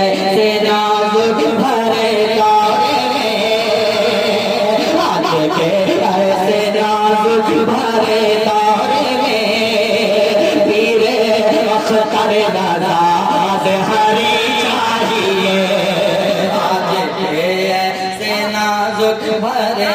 ऐसे नाजुक भरे दौर में, आज के ऐसे नाजुक भरे दौर में पीर अख्तर नवाज हरी चाहिए। आज के ऐसे नाजुक भरे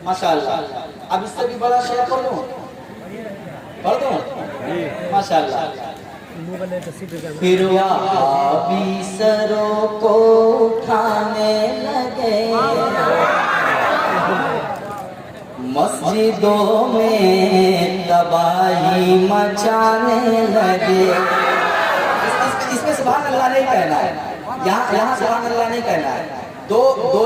माशाअल्लाह। अब इससे भी बड़ा शेर पढ़ दूं माशाअल्लाह। फिर वहाबी सरों को उठाने लगे, मस्जिदों में तबाही मचाने लगे। इसमें सुभान अल्लाह नहीं कहना है, यहाँ सुभान अल्लाह नहीं कहना है। दो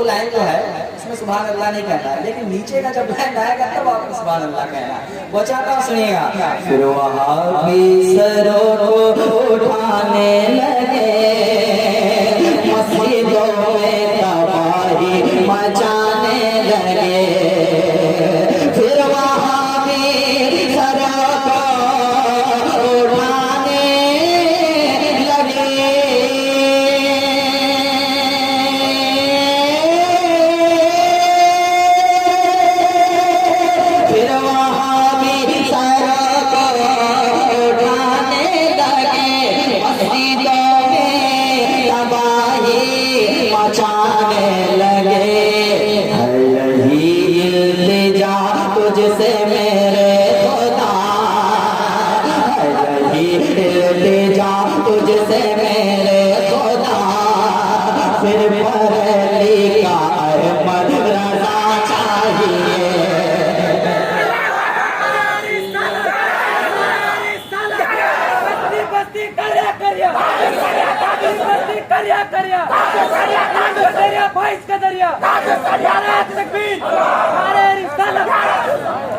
लाइन जो है इसमें सुभान अल्लाह नहीं कहना है, लेकिन नीचे का जब लाइन आएगा तब आपको सुभान अल्लाह कहना है। वो चाहता हूँ सुनिएगा। फिर वहाबी सरों को उठाने लगे, मस्जिदों में तबाही मचाने लगे। फिर वहाबी सरों को उठाने लगे, फिर वहाबी सरों को उठाने लगे, मस्जिदों में तबाही मचाने लगे। है यही इल्तिजा तुझसे मेरे खुदा, है यही इल्तिजा तुझसे मेरे खुदा, फिर बरेली का अहमद रजा चाहिए।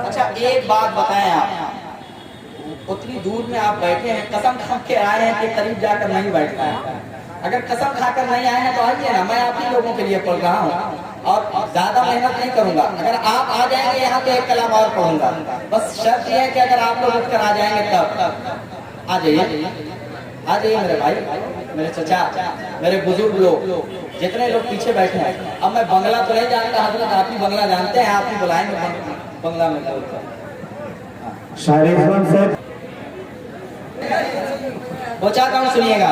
अच्छा एक बात बताएं, आप उतनी दूर में आप बैठे हैं, कसम खा के आए हैं कि करीब जाकर नहीं बैठना है। अगर कसम खाकर नहीं आए हैं तो आइए ना, मैं आप ही लोगों के लिए पढ़ रहा हूँ और ज्यादा मेहनत नहीं करूंगा। अगर आप आ जाएंगे यहाँ तो एक कलाम और पढ़ूंगा, बस शर्त यह है कि अगर आप लोग उठकर आ जाएंगे तब आ जाइए मेरे भाई, मेरे चचा, मेरे बुजुर्ग लोग, जितने लोग पीछे बैठे हैं। अब मैं बंगला तो नहीं जानता, हजरत आप ही बंगला जानते हैं, आप ही बुलाएंगे बंगला में। वो चाहता हूँ सुनिएगा,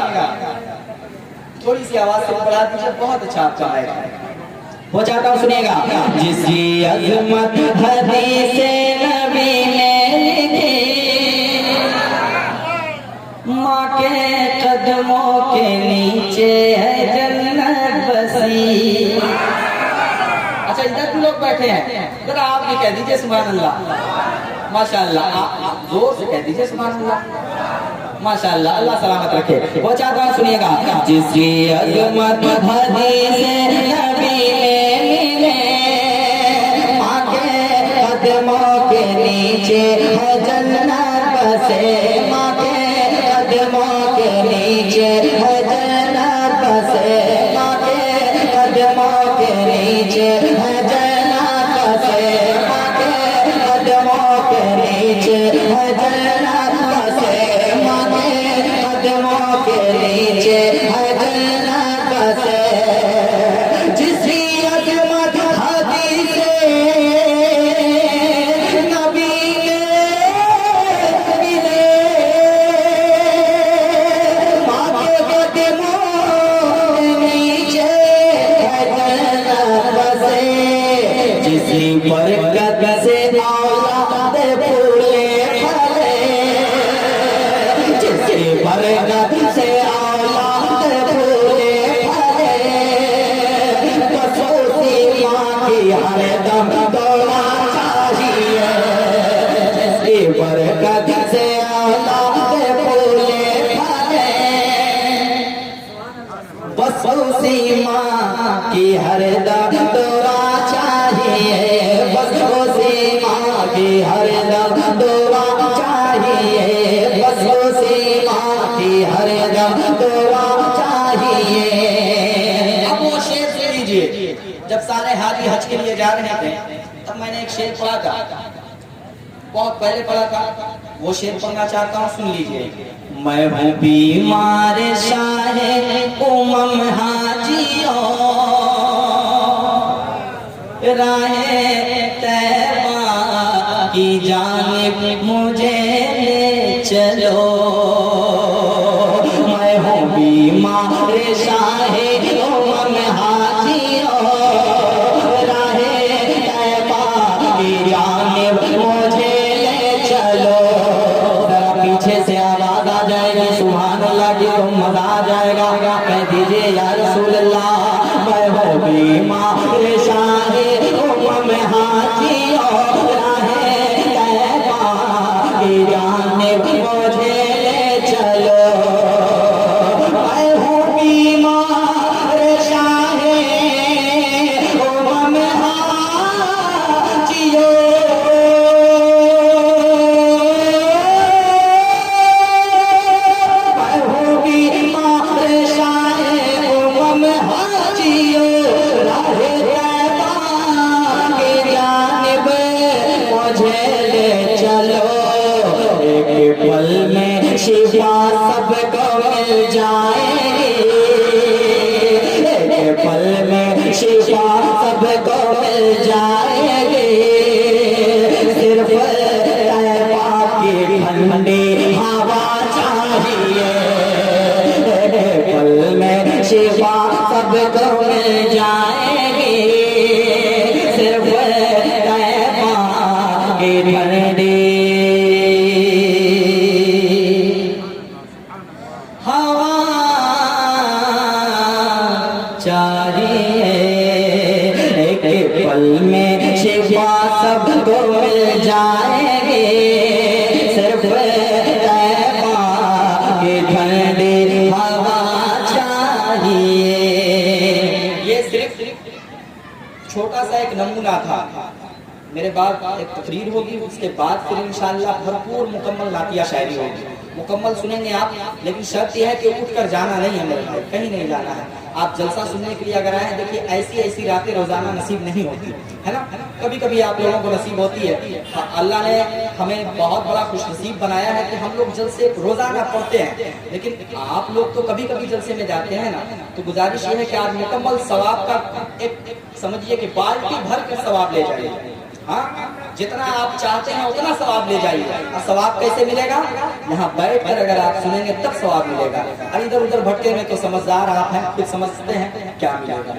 थोड़ी सी आवाज से बढ़ा दीजिए, बहुत अच्छा आपका है। वो चाहता हूँ सुनिएगा। जिसकी अज़मत हदीसे नबी ने लिखी, माँ के कदमों के नीचे है जन्नत बसी। अच्छा इधर भी लोग बैठे हैं, जरा आप भी कह दीजिए सुभान अल्लाह। माशाअल्लाह, आप जोर से कह दीजिए सुभान अल्लाह। माशाअल्लाह, अल्लाह सलामत रखे। वो चाहता हूँ सुनिएगा। जिसकी अज़मत हदीसे नबी ने मिले, माँ के कदमों के नीचे है जन्नत बसे, माँ के कदमों के नीचे है जन्नत बसे, माँ के कदमों के नीचे है जन्नत बसे, माँ के कदमों के नीचे है जन्नत बसे, माँ के कदमों के नीचे है जन्नत बसे। जिसकी अज़मत हदीसे नबी ने मिले, माँ के कदमों के नीचे है जन्नत बसे। जिसकी बरकत से औलाद फूले फले, जिसकी बरकत से औलाद फूले फले, बस उसी माँ की हरदम दौड़ा चाहिए। जिसकी बरकत से औलाद फूले फले, बस उसी माँ की हरदम जब सारे हाजी हज के लिए जा रहे थे तब मैंने एक शेर पढ़ा था, बहुत पहले पढ़ा था, वो शेर पढ़ना चाहता हूँ, सुन लीजिए। मैं हूँ बीमार शाहे उमम हाजियों, राहे तैबा की जानिब मुझे ले चलो। मैं हूँ बीमार शाहे उमम हाजियों, राहे तैबा की जानिब मुझे ले चलो। जरा पीछे से आवाज आ जाएगी सुभान अल्लाह की तो मजा आ जाएगा। कह दीजिए या रसूल अल्लाह, मैं हूँ बीमार शाहे उमम हाजियों, राहे तैबा की जानिब मुझे ले चलो। मैं हूँ बीमार शाहे उमम हाजियों, मैं हूँ बीमार शाहे उमम हाजियों, राहे तैबा की जानिब मुझे ले चलो। एक पल में शिफा सबको मिल जाएगी, एक पल में शिफा सबको मिल जाएगी। सिर्फ तैबा की ठंडी हवा चाहिए, एक पल में शिफा सबको मिल जाएगी। सिर्फ तैबा की ठंडी हवा चाहिए, एक पल में शिफा सबको मिल जाएगी। सिर्फ तैबा की ठंडी हवा चाहिए। ये सिर्फ छोटा सा एक नमूना था। मेरे बाद एक तकरीर होगी, उसके बाद फिर इंशाअल्लाह भरपूर मुकम्मल नातिया शायरी होगी। मुकम्मल सुनेंगे आप, लेकिन शर्त यह है कि उठकर जाना नहीं है मेरे भाई, कहीं नहीं जाना है। आप जलसा सुनने के लिए अगर आए हैं, देखिए ऐसी ऐसी रातें रोजाना नसीब नहीं होती है ना, कभी कभी आप लोगों को नसीब होती है। अल्लाह ने हमें बहुत बड़ा खुशनसीब बनाया है कि हम लोग जलसे रोजाना पढ़ते हैं, लेकिन आप लोग तो कभी कभी जलसे में जाते हैं ना। तो गुजारिश ये है कि आप मुकम्मल सवाब का एक समझिए कि बाल्टी भर कर सवाब ले जाइए। हाँ, जितना आप चाहते हैं उतना सवाब ले जाइए। और सवाब कैसे मिलेगा? यहाँ बैठ कर अगर आप सुनेंगे तब सवाब मिलेगा। और इधर उधर भटके में तो समझदार आप हैं, फिर समझते हैं क्या मिलेगा।